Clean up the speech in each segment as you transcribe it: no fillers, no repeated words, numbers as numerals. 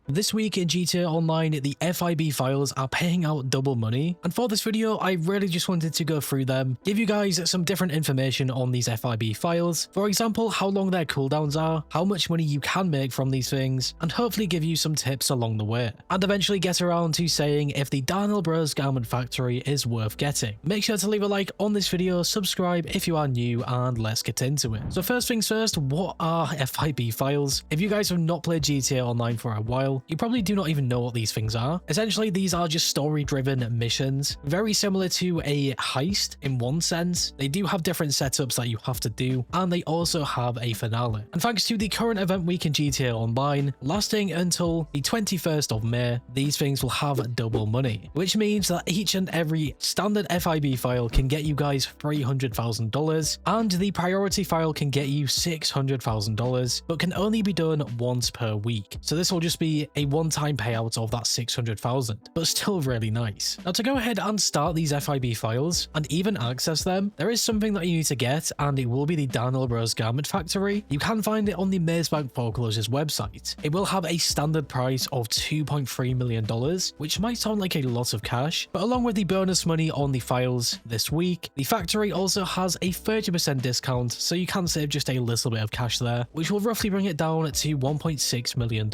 This week in GTA Online, the FIB files are paying out double money, and for this video I really just wanted to go through them, give you guys some different information on these FIB files, for example how long their cooldowns are, how much money you can make from these things, and hopefully give you some tips along the way, and eventually get around to saying if the Daniel Bros Garment Factory is worth getting. Make sure to leave a like on this video, subscribe if you are new, and let's get into it. So first things first, what are FIB files? If you guys have not played GTA Online for a while, you probably do not even know what these things are. Essentially, these are just story-driven missions, very similar to a heist in one sense. They do have different setups that you have to do, and they also have a finale. And thanks to the current event week in GTA Online, lasting until the 21st of May, these things will have double money, which means that each and every standard FIB file can get you guys $300,000, and the priority file can get you $600,000, but can only be done once per week. So this will just be a one-time payout of that $600,000, but still really nice. Now to go ahead and start these FIB files and even access them, there is something that you need to get, and it will be the Daniel Bros Garment Factory. You can find it on the Mazebank Foreclosures website. It will have a standard price of $2.3 million, which might sound like a lot of cash, but along with the bonus money on the files this week, the factory also has a 30% discount, so you can save just a little bit of cash there, which will roughly bring it down to $1.6 million.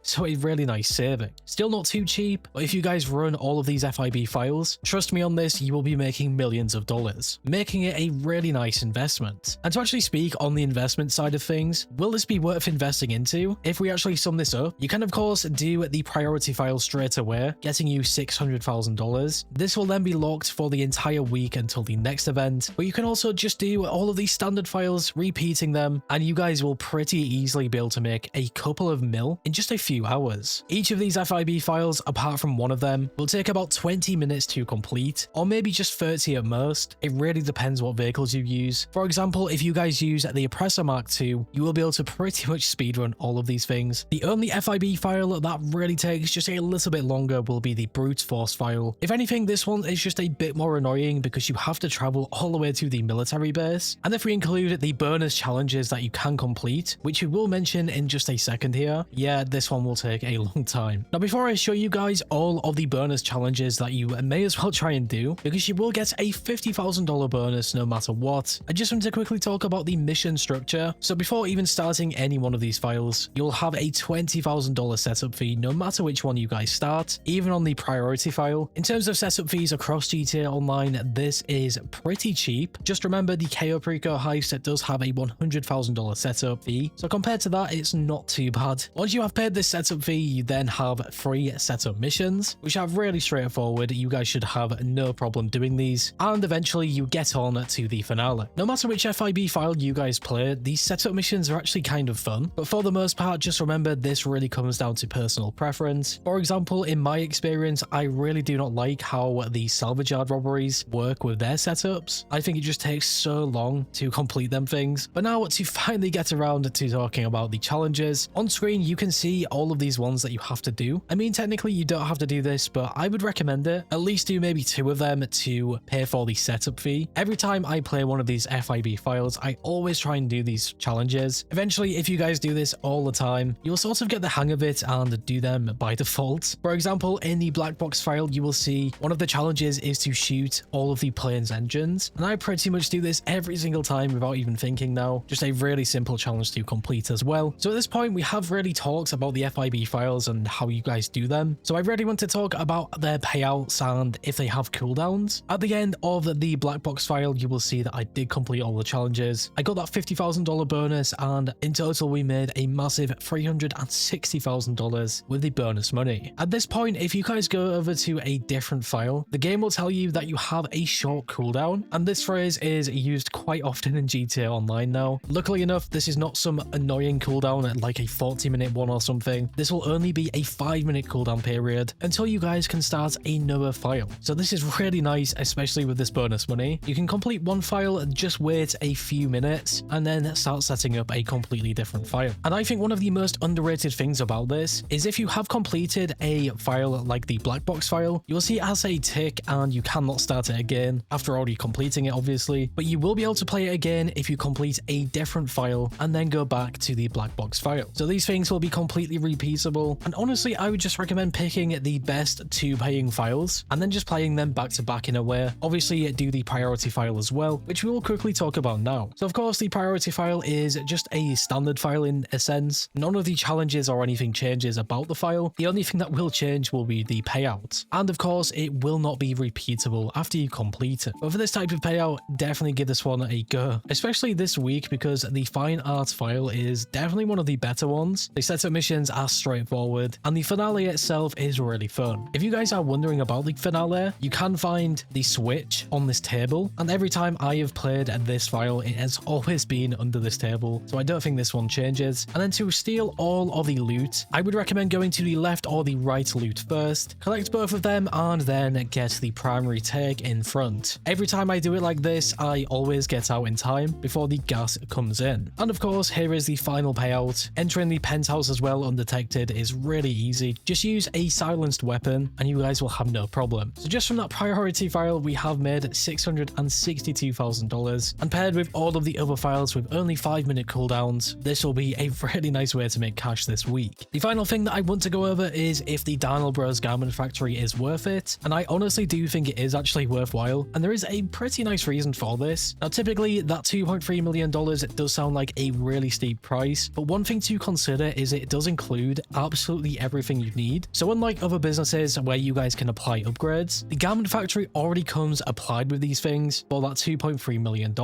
So a really nice saving. Still not too cheap, but if you guys run all of these FIB files, trust me on this, you will be making millions of dollars, making it a really nice investment. And to actually speak on the investment side of things, will this be worth investing into? If we actually sum this up, you can of course do the priority file straight away, getting you $600,000. This will then be locked for the entire week until the next event, but you can also just do all of these standard files, repeating them, and you guys will pretty easily be able to make a couple of mil in just a few hours. Each of these FIB files, apart from one of them, will take about 20 minutes to complete, or maybe just 30 at most. It really depends what vehicles you use. For example, if you guys use the Oppressor Mark II, you will be able to pretty much speedrun all of these things. The only FIB file that really takes just a little bit longer will be the Brute Force file. If anything, this one is just a bit more annoying because you have to travel all the way to the military base. And if we include the bonus challenges that you can complete, which we will mention in just a second here, yeah, this one will take a long time. Now before I show you guys all of the bonus challenges that you may as well try and do, because you will get a $50,000 bonus no matter what, I just want to quickly talk about the mission structure. So before even starting any one of these files, you'll have a $20,000 setup fee no matter which one you guys start, even on the priority file. In terms of setup fees across GTA Online, this is pretty cheap. Just remember the KO Preco heist does have a $100,000 setup fee, so compared to that, it's not too bad. Once you have paid this setup fee, you then have 3 setup missions, which are really straightforward. You guys should have no problem doing these, and eventually you get on to the finale. No matter which FIB file you guys play, these setup missions are actually kind of fun, but for the most part, just remember this really comes down to personal preference. For example, in my experience, I really do not like how the salvage yard robberies work with their setups. I think it just takes so long to complete them things. But now to finally get around to talking about the challenges, on screen you can see all of these ones that you have to do. I mean, technically you don't have to do this, but I would recommend it. At least do maybe 2 of them to pay for the setup fee. Every time I play one of these FIB files, I always try and do these challenges. Eventually, if you guys do this all the time, you'll sort of get the hang of it and do them by default. For example, in the black box file, you will see one of the challenges is to shoot all of the plane's engines, and I pretty much do this every single time without even thinking now. Just a really simple challenge to complete as well. So at this point, we have really talked about the FIB files and how you guys do them. So I really want to talk about their payouts and if they have cooldowns. At the end of the black box file, you will see that I did complete all the challenges. I got that $50,000 bonus, and in total we made a massive $360,000 with the bonus money. At this point, if you guys go over to a different file, the game will tell you that you have a short cooldown, and this phrase is used quite often in GTA Online now. Luckily enough, this is not some annoying cooldown like a 40-minute one or something. This will only be a 5-minute cooldown period until you guys can start another file. So this is really nice, especially with this bonus money. You can complete one file, just wait a few minutes, and then start setting up a completely different file. And I think one of the most underrated things about this is if you have completed a file like the black box file, you'll see it has a tick and you cannot start it again after already completing it, obviously, but you will be able to play it again if you complete a different file and then go back to the black box file. So these things will be completely repeated repeatable, and honestly I would just recommend picking the best 2 paying files and then just playing them back to back in a way. Obviously do the priority file as well, which we will quickly talk about now. So of course the priority file is just a standard file in a sense. None of the challenges or anything changes about the file. The only thing that will change will be the payout, and of course it will not be repeatable after you complete it. But for this type of payout, definitely give this one a go, especially this week, because the fine art file is definitely one of the better ones. The setup missions are straightforward and the finale itself is really fun. If you guys are wondering about the finale, you can find the switch on this table, and every time I have played this file it has always been under this table, so I don't think this one changes. And then to steal all of the loot, I would recommend going to the left or the right loot first, collect both of them, and then get the primary take in front. Every time I do it like this, I always get out in time before the gas comes in. And of course, here is the final payout. Entering the penthouse as well undetected is really easy. Just use a silenced weapon and you guys will have no problem. So just from that priority file, we have made $662,000, and paired with all of the other files with only 5-minute cooldowns, this will be a really nice way to make cash this week. The final thing that I want to go over is if the Daniel Bros Garment Factory is worth it, and I honestly do think it is actually worthwhile, and there is a pretty nice reason for this. Now typically that $2.3 million, it does sound like a really steep price, but one thing to consider is it does include absolutely everything you need. So unlike other businesses where you guys can apply upgrades, the Garment Factory already comes applied with these things for that $2.3 million.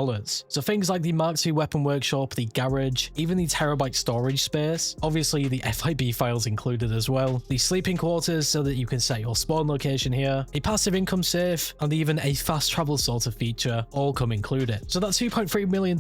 So things like the Mark II Weapon Workshop, the garage, even the terabyte storage space, obviously the FIB files included as well, the sleeping quarters so that you can set your spawn location here, a passive income safe, and even a fast travel sort of feature all come included. So that $2.3 million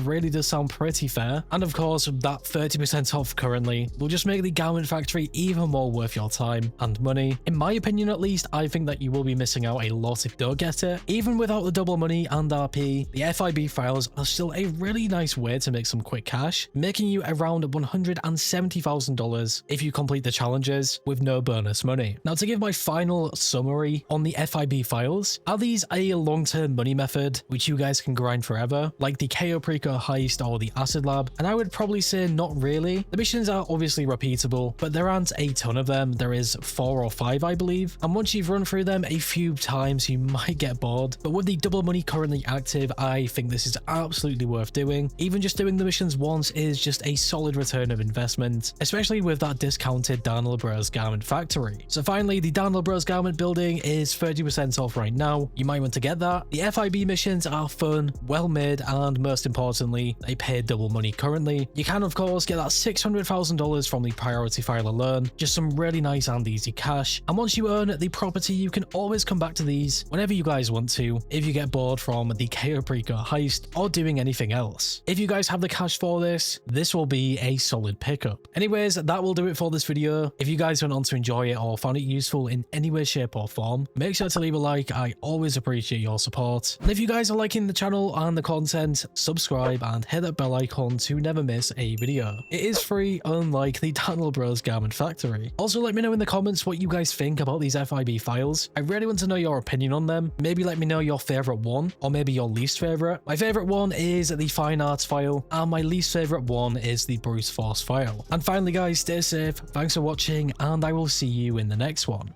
really does sound pretty fair, and of course that 30% off currently will just make the Garment Factory even more worth your time and money. In my opinion at least, I think that you will be missing out a lot if you don't get it. Even without the double money and RP, the FIB files are still a really nice way to make some quick cash, making you around $170,000 if you complete the challenges with no bonus money. Now to give my final summary on the FIB files, are these a long-term money method which you guys can grind forever, like the KO Preco heist or the acid lab? And I would probably say not really. The missions are obviously repeatable, but there aren't a ton of them. There is 4 or 5 I believe, and once you've run through them a few times you might get bored. But with the double money currently active, I think this is absolutely worth doing. Even just doing the missions once is just a solid return of investment, especially with that discounted Daniel Bros Garment Factory. So finally, the Daniel Bros Garment building is 30% off right now. You might want to get that. The FIB missions are fun, well made, and most importantly, they pay double money currently. You can of course get that $600,000 from the priority file alone, just some really nice and easy cash. And once you earn the property, you can always come back to these whenever you guys want to, if you get bored from the KO Preco heist or doing anything else. If you guys have the cash for this, this will be a solid pickup. Anyways, that will do it for this video. If you guys went on to enjoy it or found it useful in any way, shape or form, make sure to leave a like. I always appreciate your support. And if you guys are liking the channel and the content, subscribe and hit that bell icon to never miss a video. It is free, unlike the Daniel Bros Garment Factory. Also let me know in the comments what you guys think about these FIB files. I really want to know your opinion on them. Maybe let me know your favorite one, or maybe your least favorite. My favorite one is the fine arts file, and my least favorite one is the brute force file. And finally guys, stay safe, thanks for watching, and I will see you in the next one.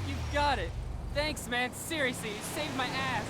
You've got it. Thanks, man. Seriously, you saved my ass.